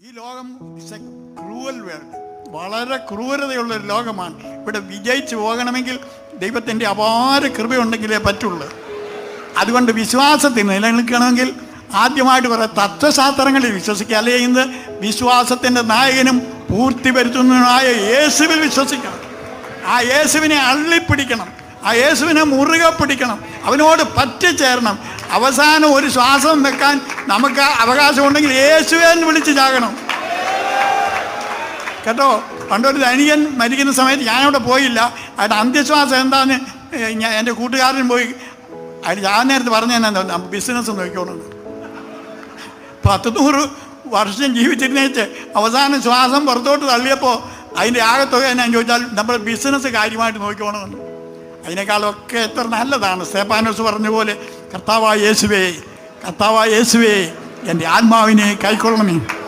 ഈ ലോകം is A cruel world, വളരെ ക്രൂരതയുള്ളൊരു ലോകമാണ്. ഇവിടെ വിജയിച്ചു പോകണമെങ്കിൽ ദൈവത്തിൻ്റെ അപാര കൃപയുണ്ടെങ്കിലേ പറ്റുള്ളൂ. അതുകൊണ്ട് വിശ്വാസത്തിൽ നിലനിൽക്കണമെങ്കിൽ ആദ്യമായിട്ട് കുറേ തത്വശാസ്ത്രങ്ങളിൽ വിശ്വസിക്കുക, അല്ലെങ്കിൽ ഇന്ന് വിശ്വാസത്തിൻ്റെ നായകനും പൂർത്തി വരുത്തുന്നതിനായ യേശുവിൽ വിശ്വസിക്കണം. ആ യേശുവിനെ അള്ളിപ്പിടിക്കണം, ആ യേശുവിനെ മുറുകെ പിടിക്കണം, അവനോട് പറ്റിച്ചേരണം. അവസാനം ഒരു ശ്വാസം വെക്കാൻ നമുക്ക് അവകാശമുണ്ടെങ്കിൽ യേശുവെ എന്ന് വിളിച്ച് ചാകണം കേട്ടോ. പണ്ടൊരു ധനികൻ മരിക്കുന്ന സമയത്ത് ഞാനവിടെ പോയില്ല. അതിൻ്റെ അന്ത്യശ്വാസം എന്താന്ന് എൻ്റെ കൂട്ടുകാരൻ പോയി അതിന് ഞാൻ നേരത്തെ പറഞ്ഞു തന്നെ ബിസിനസ് നോക്കിക്കോണം. 100 വർഷം ജീവിച്ചിരുന്നേച്ച് അവസാനം ശ്വാസം പുറത്തോട്ട് തള്ളിയപ്പോൾ അതിൻ്റെ ആകത്തുക ഞാൻ ചോദിച്ചാൽ നമ്മൾ ബിസിനസ് കാര്യമായിട്ട് നോക്കിക്കോണമെന്ന്. അതിനേക്കാളൊക്കെ എത്ര നല്ലതാണ് സ്തേഫാനോസ് പറഞ്ഞ പോലെ, കർത്താവായ യേശുവേ, കർത്താവായ യേശുവേ, എൻ്റെ ആത്മാവിനെ കൈക്കൊള്ളണമേ.